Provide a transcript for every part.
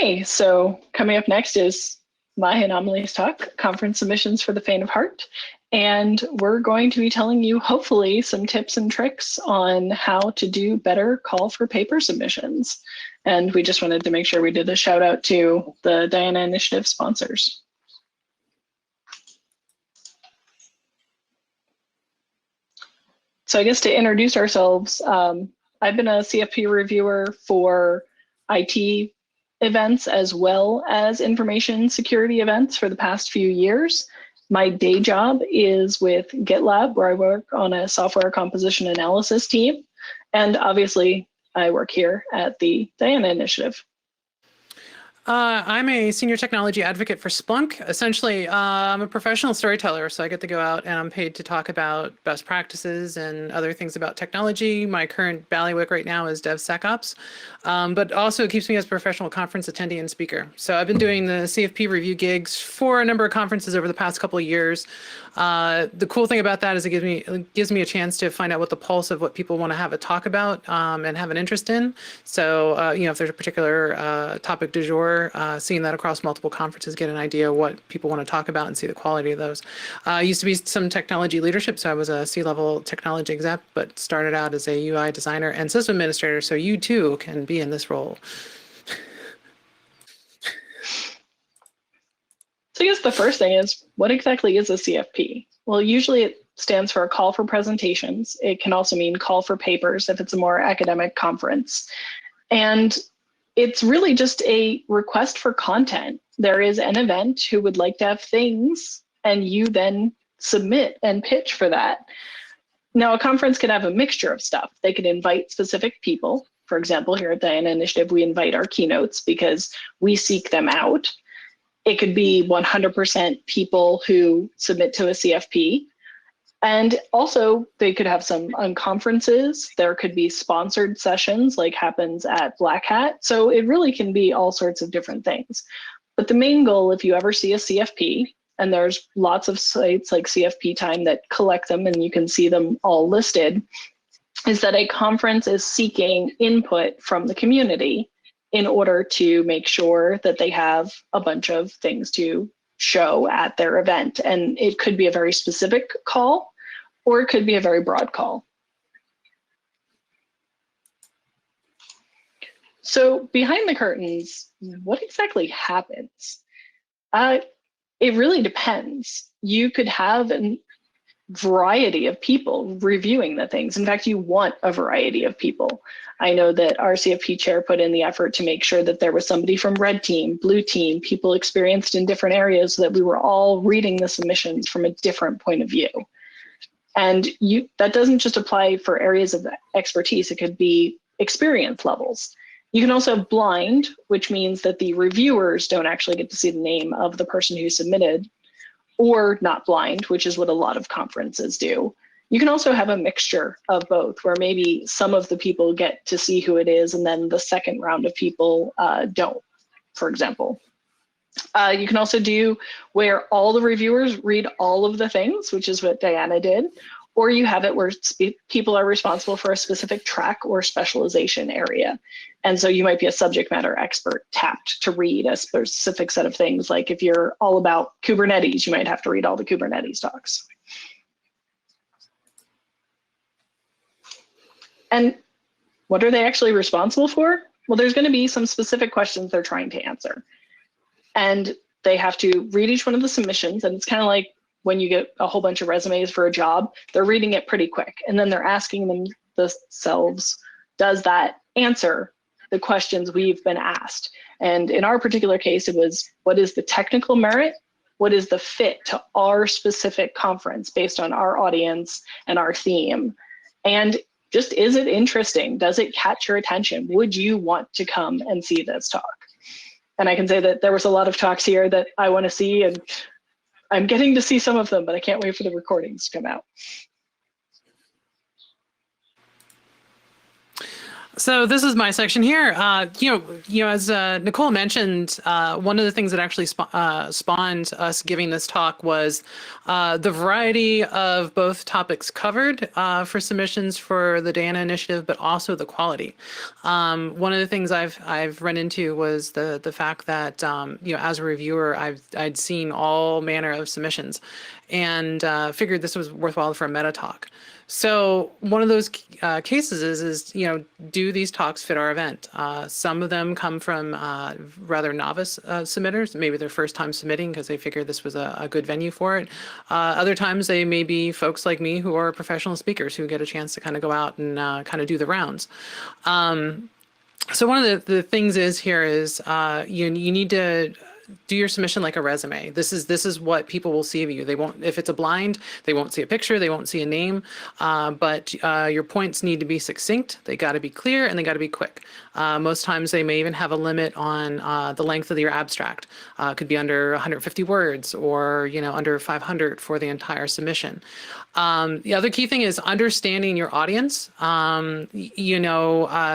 Okay, so coming up next is my and Amelie's talk, Conference Submissions for the Faint of Heart. And we're going to be telling you, hopefully, some tips and tricks on how to do better call for paper submissions. And we just wanted to make sure we did a shout out to the Diana Initiative sponsors. So I guess to introduce ourselves, I've been a CFP reviewer for IT events as well as information security events for the past few years. My day job is with GitLab, where I work on a software composition analysis team. And obviously, I work here at the Diana Initiative. I'm a senior technology advocate for Splunk. Essentially, I'm a professional storyteller, so I get to go out and I'm paid to talk about best practices and other things about technology. My current bailiwick right now is DevSecOps, but also it keeps me as a professional conference attendee and speaker. So I've been doing the CFP review gigs for a number of conferences over the past couple of years. The cool thing about that is it gives me a chance to find out what the pulse of what people want to have a talk about and have an interest in. So, you know, if there's a particular topic du jour, seeing that across multiple conferences, get an idea of what people want to talk about and see the quality of those. Used to be some technology leadership, so I was a C-level technology exec, but started out as a UI designer and system administrator, so you too can be in this role. So I guess the first thing is, what exactly is a CFP? Well, usually it stands for a call for presentations. It can also mean call for papers if it's a more academic conference. And it's really just a request for content. There is an event who would like to have things, and you then submit and pitch for that. Now, a conference can have a mixture of stuff. They could invite specific people. For example, here at Diana Initiative, we invite our keynotes because we seek them out. It could be 100% people who submit to a CFP. And also, they could have some conferences. There could be sponsored sessions like happens at Black Hat. So it really can be all sorts of different things. But the main goal, if you ever see a CFP, and there's lots of sites like CFP Time that collect them and you can see them all listed, is that a conference is seeking input from the community in order to make sure that they have a bunch of things to show at their event. And it could be a very specific call, or it could be a very broad call. So behind the curtains, what exactly happens? It really depends. You could have a variety of people reviewing the things. In fact, you want a variety of people. I know that our CFP chair put in the effort to make sure that there was somebody from red team, blue team, people experienced in different areas, so that we were all reading the submissions from a different point of view. And that doesn't just apply for areas of expertise, it could be experience levels. You can also blind, which means that the reviewers don't actually get to see the name of the person who submitted, or not blind, which is what a lot of conferences do. You can also have a mixture of both, where maybe some of the people get to see who it is and then the second round of people don't, for example. You can also do where all the reviewers read all of the things, which is what Diana did, or you have it where people are responsible for a specific track or specialization area. And so you might be a subject matter expert tapped to read a specific set of things. Like if you're all about Kubernetes, you might have to read all the Kubernetes talks. And what are they actually responsible for? Well, there's going to be some specific questions they're trying to answer. And they have to read each one of the submissions. And it's kind of like when you get a whole bunch of resumes for a job, they're reading it pretty quick. And then they're asking themselves, does that answer the questions we've been asked? And in our particular case, it was, what is the technical merit? What is the fit to our specific conference based on our audience and our theme? And just, is it interesting? Does it catch your attention? Would you want to come and see this talk? And I can say that there was a lot of talks here that I want to see, and I'm getting to see some of them, but I can't wait for the recordings to come out. So this is my section here. As Nicole mentioned, one of the things that actually spawned us giving this talk was the variety of both topics covered for submissions for the Diana Initiative, but also the quality. One of the things I've run into was the fact that as a reviewer, I'd seen all manner of submissions, and figured this was worthwhile for a meta talk. So one of those cases is, do these talks fit our event? Some of them come from rather novice submitters, maybe their first time submitting because they figured this was a good venue for it. Other times they may be folks like me who are professional speakers who get a chance to kind of go out and kind of do the rounds. So one of the things is here is you need to do your submission like a resume. This is what people will see of you. They won't, if it's a blind, they won't see a picture, they won't see a name, but your points need to be succinct. They got to be clear and they got to be quick. Most times they may even have a limit on the length of your abstract. Could be under 150 words or under 500 for the entire submission. The other key thing is understanding your audience.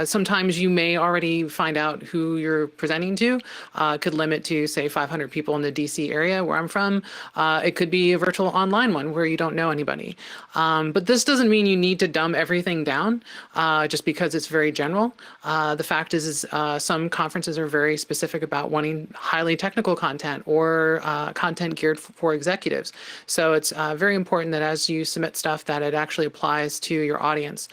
Sometimes you may already find out who you're presenting to. Could limit to say 500 people in the DC area where I'm from. It could be a virtual online one where you don't know anybody. But this doesn't mean you need to dumb everything down just because it's very general. The fact is some conferences are very specific about wanting highly technical content or content geared for executives. So it's very important that as you submit stuff that it actually applies to your audience.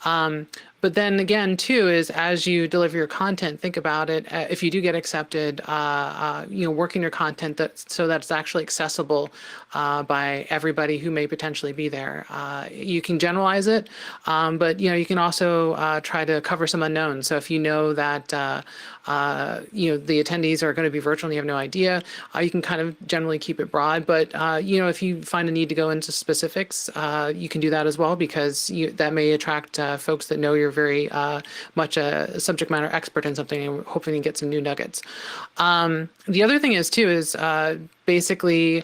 But then again, too, is as you deliver your content, think about it. If you do get accepted, working your content so that it's actually accessible by everybody who may potentially be there. You can generalize it, but you can also try to cover some unknowns. So if you know that the attendees are going to be virtual and you have no idea, you can kind of generally keep it broad. But if you find a need to go into specifics, you can do that as well because that may attract folks that know you're very much a subject matter expert in something and hoping to get some new nuggets. The other thing is too is basically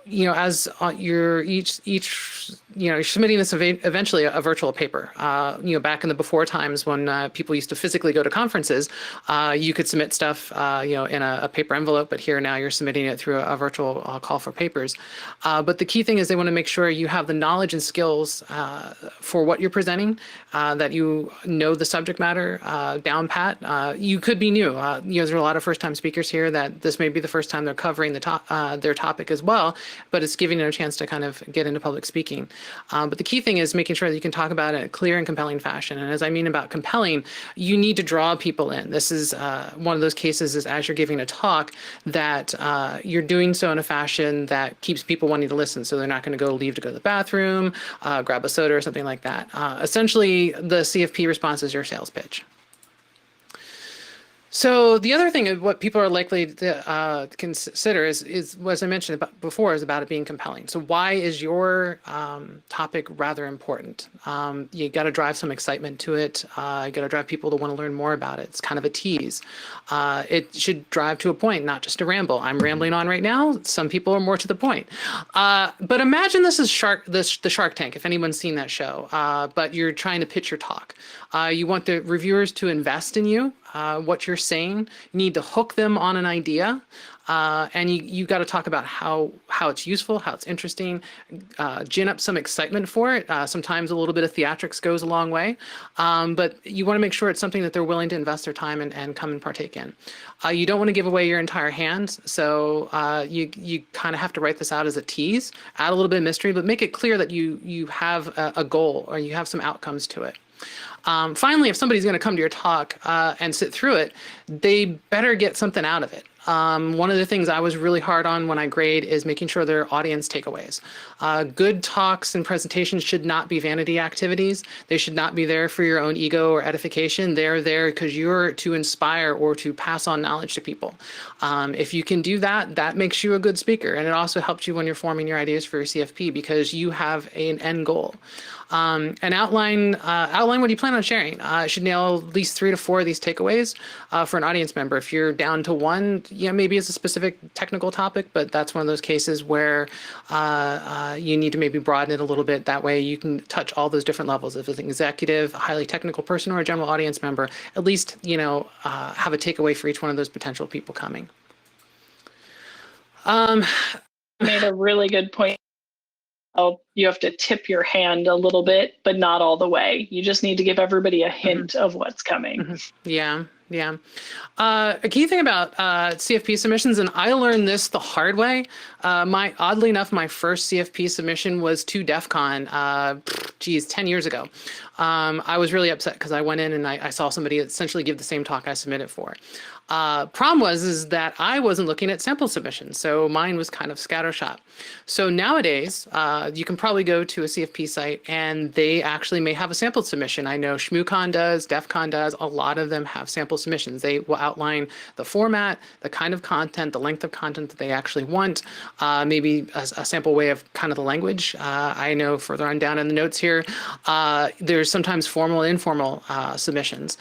as you're you're submitting this eventually a virtual paper. Back in the before times when people used to physically go to conferences, you could submit stuff, in a paper envelope, but here now you're submitting it through a virtual call for papers. But the key thing is they want to make sure you have the knowledge and skills for what you're presenting, that you know the subject matter down pat. You could be new. There are a lot of first-time speakers here that this may be the first time they're covering their topic as well, but it's giving them a chance to kind of get into public speaking. But the key thing is making sure that you can talk about it in a clear and compelling fashion. And as I mean about compelling, you need to draw people in. This is one of those cases is as you're giving a talk that you're doing so in a fashion that keeps people wanting to listen. So they're not going to leave to go to the bathroom, grab a soda or something like that. Essentially, the CFP response is your sales pitch. So the other thing of what people are likely to consider is as I mentioned before, is about it being compelling. So why is your topic rather important? You got to drive some excitement to it. You got to drive people to want to learn more about it. It's kind of a tease. It should drive to a point, not just a ramble. I'm rambling on right now. Some people are more to the point. But imagine this is the Shark Tank, if anyone's seen that show, but you're trying to pitch your talk. You want the reviewers to invest in you. What you're saying, you need to hook them on an idea, and you got to talk about how it's useful, how it's interesting, gin up some excitement for it. Sometimes a little bit of theatrics goes a long way, but you want to make sure it's something that they're willing to invest their time and come and partake in. You don't want to give away your entire hand, so you kind of have to write this out as a tease, add a little bit of mystery, but make it clear that you have a goal or you have some outcomes to it. Finally, if somebody's going to come to your talk and sit through it, they better get something out of it. One of the things I was really hard on when I grade is making sure they're audience takeaways. Good talks and presentations should not be vanity activities. They should not be there for your own ego or edification. They're there because you're to inspire or to pass on knowledge to people. If you can do that, that makes you a good speaker. And it also helps you when you're forming your ideas for your CFP because you have an end goal. And outline what you plan on sharing. It should nail at least 3 to 4 of these takeaways for an audience member. If you're down to one, maybe it's a specific technical topic, but that's one of those cases where you need to maybe broaden it a little bit. That way you can touch all those different levels. If it's an executive, a highly technical person, or a general audience member, at least, have a takeaway for each one of those potential people coming. Made a really good point. You have to tip your hand a little bit, but not all the way. You just need to give everybody a hint of what's coming. Yeah. A key thing about CFP submissions, and I learned this the hard way. Oddly enough, my first CFP submission was to DEF CON, 10 years ago. I was really upset because I went in and I saw somebody essentially give the same talk I submitted for. Problem is that I wasn't looking at sample submissions, so mine was kind of scattershot. So nowadays, you can probably go to a CFP site and they actually may have a sample submission. I know ShmooCon does, DEF CON does, a lot of them have sample submissions. They will outline the format, the kind of content, the length of content that they actually want, maybe a sample way of kind of the language. I know further on down in the notes here, there's sometimes formal and informal submissions.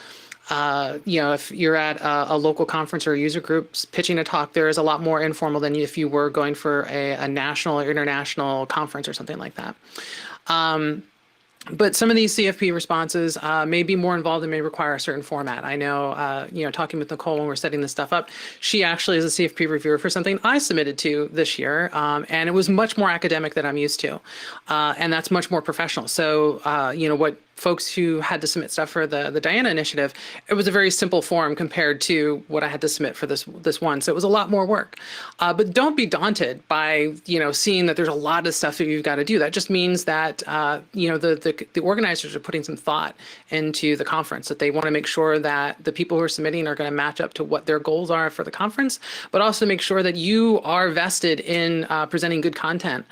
If you're at a local conference or a user group pitching a talk, there is a lot more informal than if you were going for a national or international conference or something like that. But some of these CFP responses may be more involved and may require a certain format. I know, talking with Nicole when we're setting this stuff up, she actually is a CFP reviewer for something I submitted to this year, and it was much more academic than I'm used to, and that's much more professional. So, what folks who had to submit stuff for the Diana initiative, it was a very simple form compared to what I had to submit for this one. So it was a lot more work. But don't be daunted by, seeing that there's a lot of stuff that you've got to do. That just means that, the organizers are putting some thought into the conference, that they want to make sure that the people who are submitting are going to match up to what their goals are for the conference, but also make sure that you are vested in presenting good content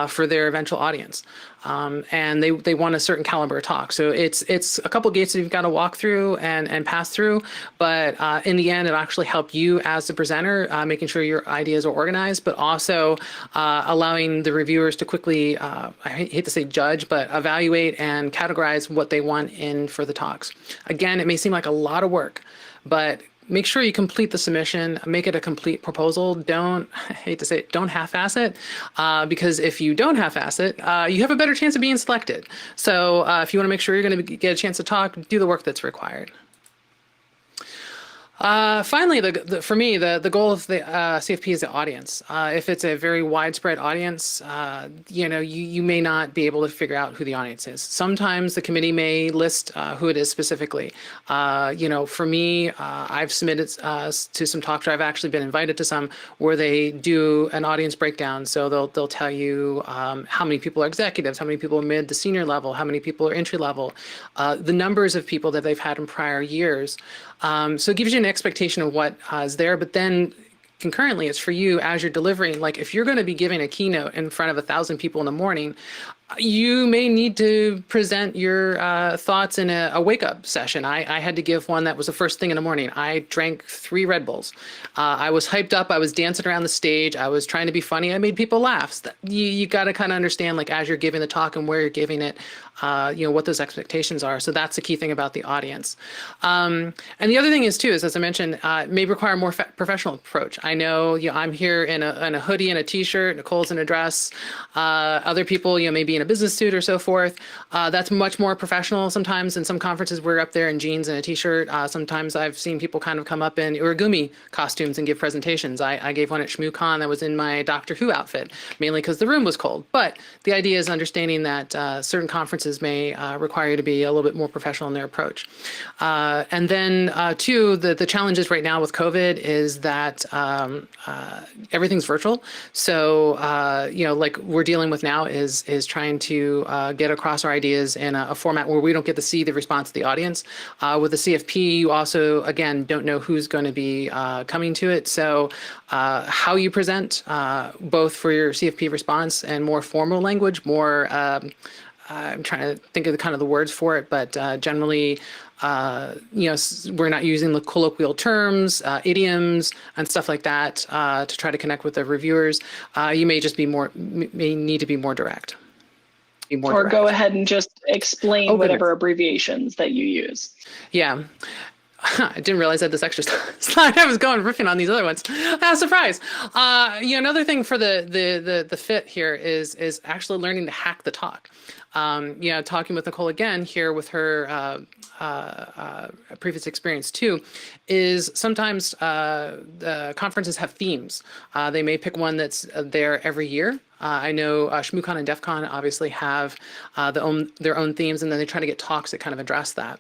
for their eventual audience. And they want a certain caliber of talk. So it's a couple gates that you've got to walk through and pass through. But in the end, it'll actually help you as the presenter, making sure your ideas are organized, but also allowing the reviewers to quickly, I hate to say judge, but evaluate and categorize what they want in for the talks. Again, it may seem like a lot of work, but make sure you complete the submission, make it a complete proposal. I hate to say it, don't half-ass it, because if you don't half-ass it, you have a better chance of being selected. So if you want to make sure you're going to get a chance to talk, do the work that's required. Finally, for me, the goal of the CFP is the audience. If it's a very widespread audience, you may not be able to figure out who the audience is. Sometimes the committee may list who it is specifically. For me, I've submitted to some talks, or I've actually been invited to some where they do an audience breakdown. So they'll tell you how many people are executives, how many people are mid to senior level, how many people are entry level, the numbers of people that they've had in prior years. So it gives you an expectation of what is there, but then concurrently it's for you as you're delivering. Like if you're going to be giving a keynote in front of 1,000 people in the morning, you may need to present your thoughts in a wake-up session. I had to give one that was the first thing in the morning. I drank 3 Red Bulls. I was hyped up. I was dancing around the stage. I was trying to be funny. I made people laugh. You got to kind of understand, like, as you're giving the talk and where you're giving it, what those expectations are. So that's the key thing about the audience. And the other thing is, too, is, as I mentioned, it may require a more professional approach. I know, I'm here in a hoodie and a T-shirt. Nicole's in a dress. Other people, maybe in a business suit or so forth. That's much more professional sometimes. In some conferences, we're up there in jeans and a T-shirt. Sometimes I've seen people kind of come up in urigumi costumes and give presentations. I gave one at ShmooCon that was in my Doctor Who outfit, mainly because the room was cold. But the idea is understanding that certain conferences may require you to be a little bit more professional in their approach. And then, two, the challenges right now with COVID is that everything's virtual. So, like we're dealing with now is trying to get across our ideas in a format where we don't get to see the response of the audience. With the CFP, you also, again, don't know who's going to be coming to it. So how you present, both for your CFP response and more formal language, more, I'm trying to think of the words for it, but generally, we're not using the colloquial terms, idioms, and stuff like that to try to connect with the reviewers. You may just be may need to be more direct. be more Or direct. go ahead and just explain Oh, whatever abbreviations that you use. Yeah. I didn't realize I had this extra slide. I was going riffing on these other ones. Surprise. Another thing for the fit here is actually learning to hack the talk. Talking with Nicole again here with her previous experience too, is sometimes the conferences have themes. They may pick one that's there every year. I know ShmooCon and DEF CON obviously have their own themes, and then they try to get talks that kind of address that.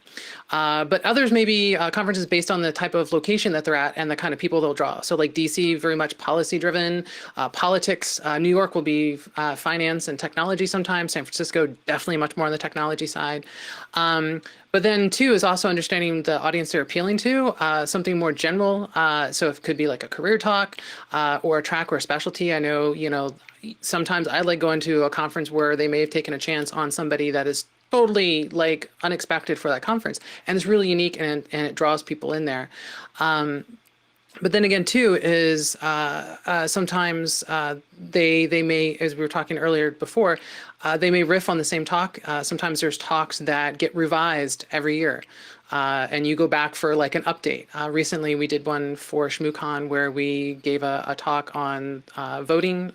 But others may be conferences based on the type of location that they're at and the kind of people they'll draw. So like DC, very much policy driven, politics. New York will be finance and technology sometimes. San Francisco, definitely much more on the technology side. But then too is also understanding the audience they're appealing to, something more general. So it could be like a career talk or a track or a specialty. I know, sometimes I like going to a conference where they may have taken a chance on somebody that is totally like unexpected for that conference and it's really unique and it draws people in there. But then again, too, is sometimes they may, as we were talking earlier before, they may riff on the same talk. Sometimes there's talks that get revised every year. And you go back for like an update. Recently, we did one for ShmooCon where we gave a talk on voting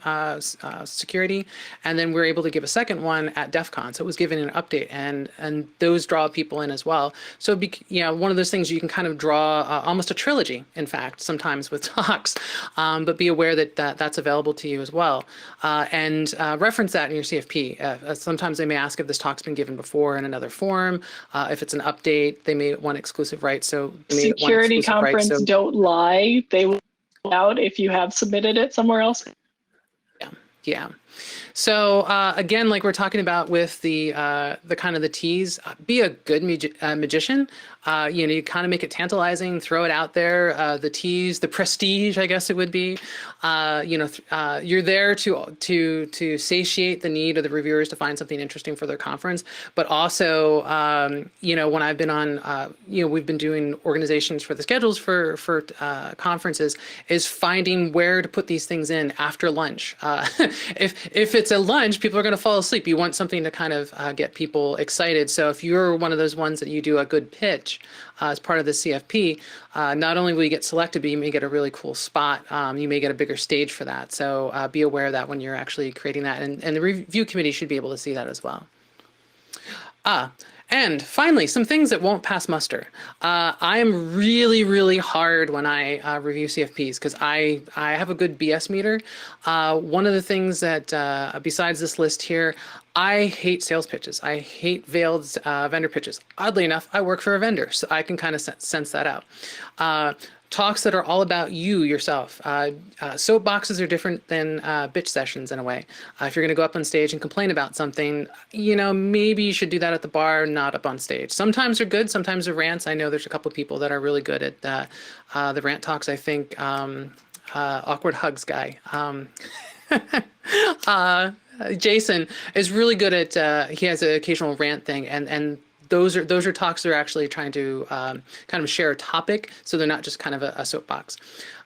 security, and then we were able to give a second one at DEF CON. So it was given an update, and those draw people in as well. So one of those things you can kind of draw almost a trilogy, in fact, sometimes with talks, but be aware that that's available to you as well, and reference that in your CFP. Sometimes they may ask if this talk's been given before in another form. If it's an update, they may want exclusive rights. So security conference, right? So don't lie. They will out if you have submitted it somewhere else. Yeah. So again, like we're talking about with the kind of the tease, be a good magician. You kind of make it tantalizing, throw it out there. The tease, the prestige, I guess it would be. You're there to satiate the need of the reviewers to find something interesting for their conference, but also, when I've been on, we've been doing organizations for the schedules for conferences, is finding where to put these things in after lunch. If it's a lunch, people are going to fall asleep. You want something to kind of get people excited. So if you're one of those ones that you do a good pitch as part of the CFP, not only will you get selected, but you may get a really cool spot. You may get a bigger stage for that. So be aware of that when you're actually creating that. And the review committee should be able to see that as well. And finally, some things that won't pass muster. I am really, really hard when I review CFPs because I have a good BS meter. One of the things that, besides this list here, I hate sales pitches. I hate veiled vendor pitches. Oddly enough, I work for a vendor, so I can kind of sense that out. Talks that are all about you yourself. Soapboxes are different than bitch sessions in a way. If you're going to go up on stage and complain about something, maybe you should do that at the bar, not up on stage. Sometimes they're good, sometimes they're rants. I know there's a couple of people that are really good at the rant talks. I think Awkward Hugs guy. Jason is really good at, he has an occasional rant thing, and those are talks that are actually trying to kind of share a topic, so they're not just kind of a soapbox.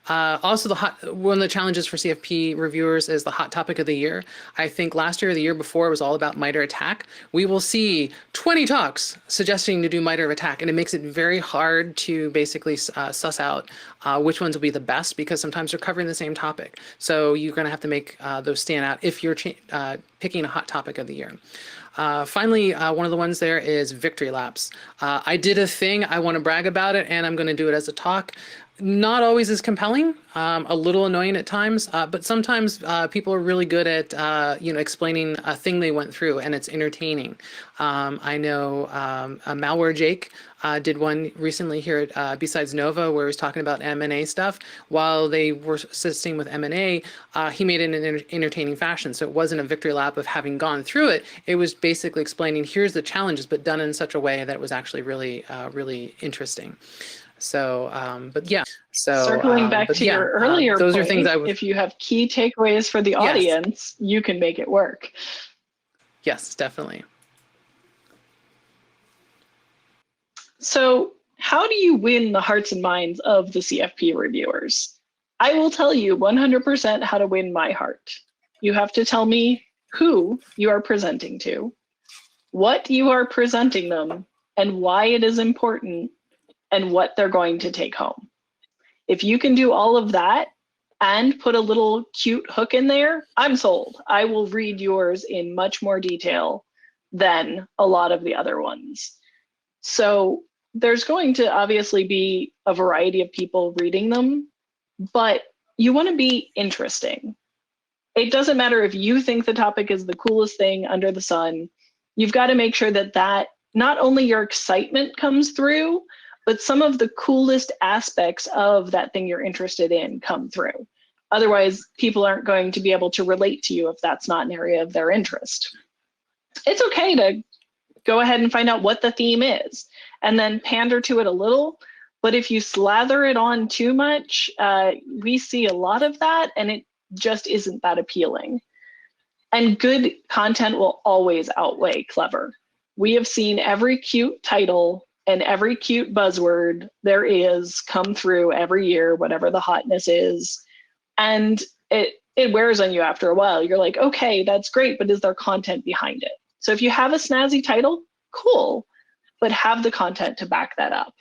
Also, one of the challenges for CFP reviewers is the hot topic of the year. I think last year or the year before it was all about MITRE ATT&CK. We will see 20 talks suggesting to do MITRE ATT&CK, and it makes it very hard to basically suss out which ones will be the best, because sometimes they're covering the same topic. So you're going to have to make those stand out if you're picking a hot topic of the year. Finally, one of the ones there is victory laps. I did a thing, I want to brag about it, and I'm going to do it as a talk. Not always as compelling, a little annoying at times, but sometimes people are really good at, explaining a thing they went through, and it's entertaining. I know Malware Jake did one recently here at Besides Nova, where he was talking about M&A stuff. While they were assisting with M&A, he made it in an entertaining fashion. So it wasn't a victory lap of having gone through it. It was basically explaining, here's the challenges, but done in such a way that it was actually really, really interesting. So, but yeah. So circling back to your earlier those point, are things if you have key takeaways for the audience, you can make it work. Yes, definitely. So how do you win the hearts and minds of the CFP reviewers? I will tell you 100% how to win my heart. You have to tell me who you are presenting to, what you are presenting them and why it is important and what they're going to take home. If you can do all of that and put a little cute hook in there, I'm sold. I will read yours in much more detail than a lot of the other ones. So there's going to obviously be a variety of people reading them, but you want to be interesting. It doesn't matter if you think the topic is the coolest thing under the sun. You've got to make sure that not only your excitement comes through, but some of the coolest aspects of that thing you're interested in come through. Otherwise, people aren't going to be able to relate to you if that's not an area of their interest. It's okay to go ahead and find out what the theme is and then pander to it a little. But if you slather it on too much, we see a lot of that, and it just isn't that appealing. And good content will always outweigh clever. We have seen every cute title and every cute buzzword there is come through every year, whatever the hotness is. And it wears on you after a while. You're like, okay, that's great, but is there content behind it? So if you have a snazzy title, cool, but have the content to back that up.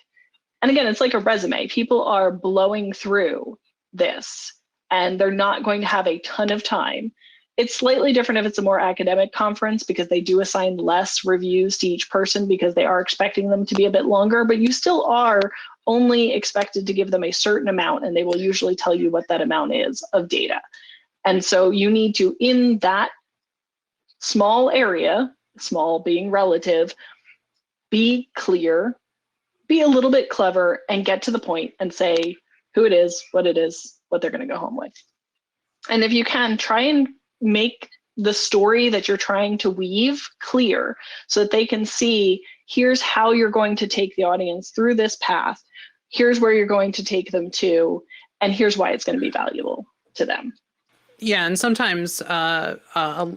And again, it's like a resume. People are blowing through this and they're not going to have a ton of time. It's slightly different if it's a more academic conference because they do assign less reviews to each person because they are expecting them to be a bit longer, but you still are only expected to give them a certain amount, and they will usually tell you what that amount is of data. And so you need to, in that small area, small being relative, be clear, be a little bit clever, and get to the point and say who it is, what they're going to go home with. And if you can, try and make the story that you're trying to weave clear so that they can see, here's how you're going to take the audience through this path, here's where you're going to take them to, and here's why it's going to be valuable to them. Yeah, and sometimes a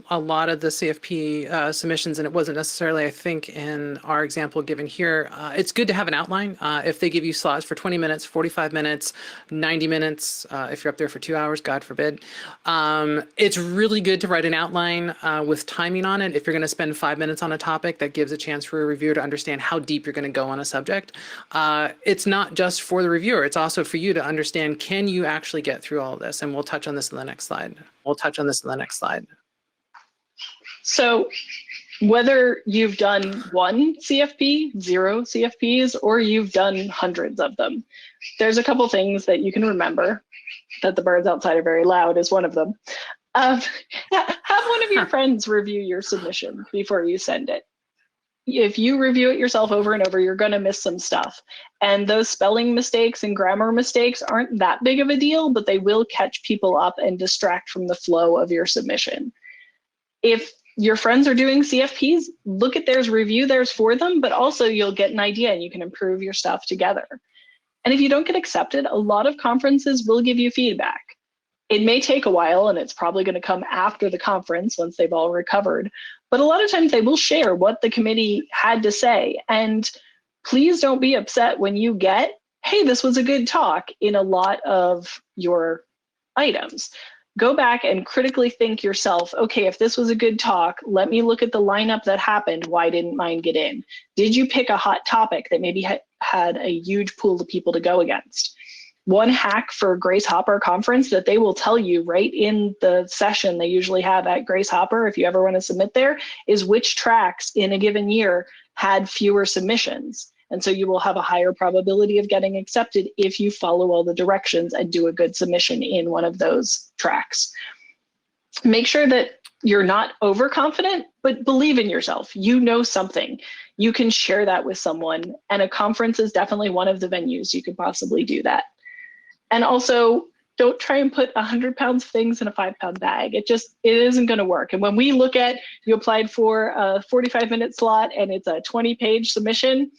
lot of the CFP submissions, and it wasn't necessarily, I think, in our example given here, it's good to have an outline. If they give you slots for 20 minutes, 45 minutes, 90 minutes, if you're up there for 2 hours, God forbid, it's really good to write an outline with timing on it. If you're going to spend 5 minutes on a topic, that gives a chance for a reviewer to understand how deep you're going to go on a subject. It's not just for the reviewer, it's also for you to understand, can you actually get through all of this? And we'll touch on this in the next slide. So whether you've done one CFP, 0 CFPs, or you've done hundreds of them, there's a couple things that you can remember. That the birds outside are very loud is one of them. Have one of your friends review your submission before you send it. If you review it yourself over and over, you're going to miss some stuff. And those spelling mistakes and grammar mistakes aren't that big of a deal, but they will catch people up and distract from the flow of your submission. If your friends are doing CFPs, look at theirs, review theirs for them, but also you'll get an idea and you can improve your stuff together. And if you don't get accepted, a lot of conferences will give you feedback. It may take a while, and it's probably going to come after the conference once they've all recovered. But a lot of times they will share what the committee had to say. And please don't be upset when you get, hey, this was a good talk in a lot of your items. Go back and critically think yourself, okay, if this was a good talk, let me look at the lineup that happened. Why didn't mine get in? Did you pick a hot topic that maybe had a huge pool of people to go against? One hack for Grace Hopper conference that they will tell you right in the session they usually have at Grace Hopper, if you ever want to submit there, is which tracks in a given year had fewer submissions. And so you will have a higher probability of getting accepted if you follow all the directions and do a good submission in one of those tracks. Make sure that you're not overconfident, but believe in yourself. You know something. You can share that with someone, and a conference is definitely one of the venues you could possibly do that. And also, don't try and put 100 pounds of things in a 5-pound bag. It isn't going to work. And when we look at, you applied for a 45-minute slot and it's a 20-page submission,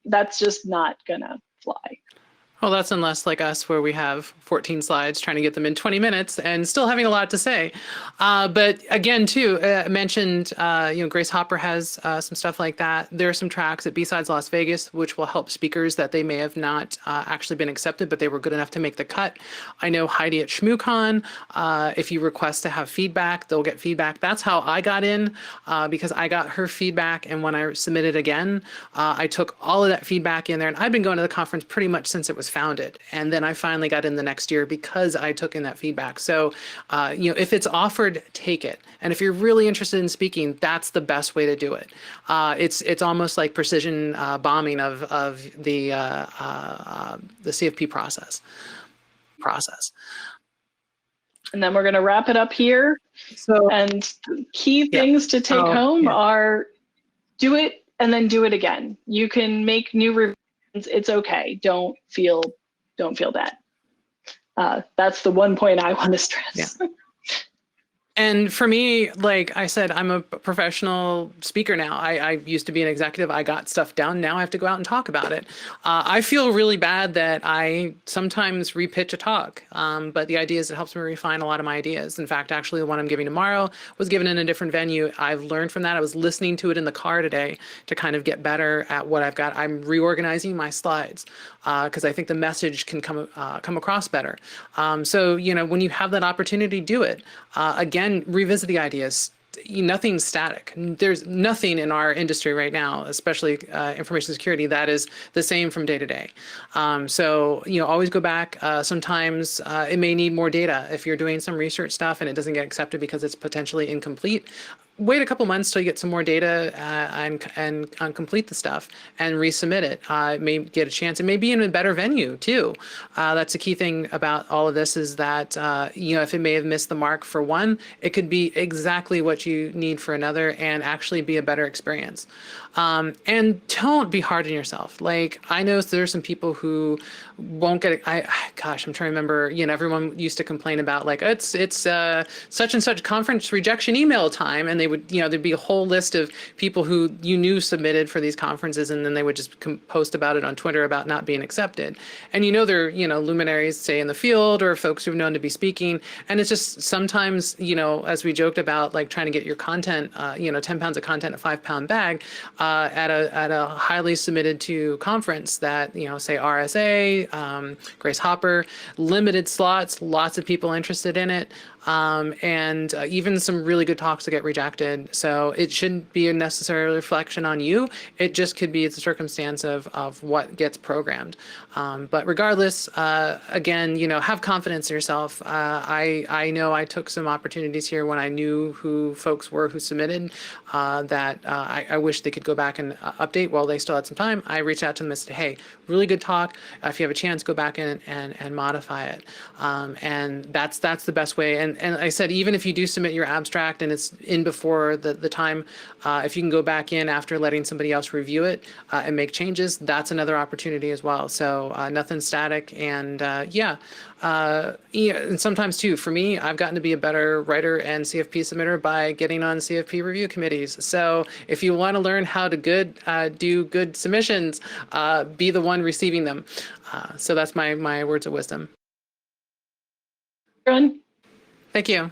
that's just not going to fly. Well, that's unless like us, where we have 14 slides trying to get them in 20 minutes and still having a lot to say. But again, too, mentioned, Grace Hopper has some stuff like that. There are some tracks at B-Sides Las Vegas, which will help speakers that they may have not actually been accepted, but they were good enough to make the cut. I know Heidi at ShmooCon, if you request to have feedback, they'll get feedback. That's how I got in, because I got her feedback. And when I submitted again, I took all of that feedback in there. And I've been going to the conference pretty much since it was founded. And then I finally got in the next year because I took in that feedback. So, if it's offered, take it. And if you're really interested in speaking, that's the best way to do it. It's almost like precision bombing of the CFP process. And then we're going to wrap it up here. So, and key things to take home are do it and then do it again. You can make new revisions. It's okay. Don't feel bad. That's the one point I want to stress. Yeah. And for me, like I said, I'm a professional speaker now. I used to be an executive. I got stuff down. Now I have to go out and talk about it. I feel really bad that I sometimes repitch a talk, but the idea is it helps me refine a lot of my ideas. In fact, actually, the one I'm giving tomorrow was given in a different venue. I've learned from that. I was listening to it in the car today to kind of get better at what I've got. I'm reorganizing my slides because I think the message can come across better. So, when you have that opportunity, do it. Again, revisit the ideas. Nothing's static. There's nothing in our industry right now, especially information security, that is the same from day to day. So, always go back. Sometimes it may need more data. If you're doing some research stuff and it doesn't get accepted because it's potentially incomplete, wait a couple months till you get some more data and complete the stuff and resubmit it. It may get a chance. It may be in a better venue too. That's a key thing about all of this is that, if it may have missed the mark for one, it could be exactly what you need for another and actually be a better experience. And don't be hard on yourself. Like I know there's some people who won't get it. I'm trying to remember, everyone used to complain about like, it's such and such conference rejection email time. And they would, there'd be a whole list of people who you knew submitted for these conferences. And then they would just post about it on Twitter about not being accepted. And they're, luminaries, say in the field or folks who've known to be speaking. And it's just sometimes, as we joked about, like trying to get your content, 10 pounds of content, a 5-pound bag, at a highly submitted to conference that, say RSA, Grace Hopper, limited slots, lots of people interested in it. And even some really good talks that get rejected. So it shouldn't be a necessary reflection on you. It just could be the circumstance of what gets programmed. But regardless, again, have confidence in yourself. I know I took some opportunities here when I knew who folks were who submitted that I wish they could go back and update while they still had some time. I reached out to them and said, hey, really good talk. If you have a chance, go back in and modify it. And that's the best way. And I said, even if you do submit your abstract and it's in before the time, if you can go back in after letting somebody else review it and make changes, that's another opportunity as well. So nothing static. And and sometimes too, for me, I've gotten to be a better writer and CFP submitter by getting on CFP review committees. So if you want to learn how to do good submissions, be the one receiving them. So that's my words of wisdom. Run. Thank you.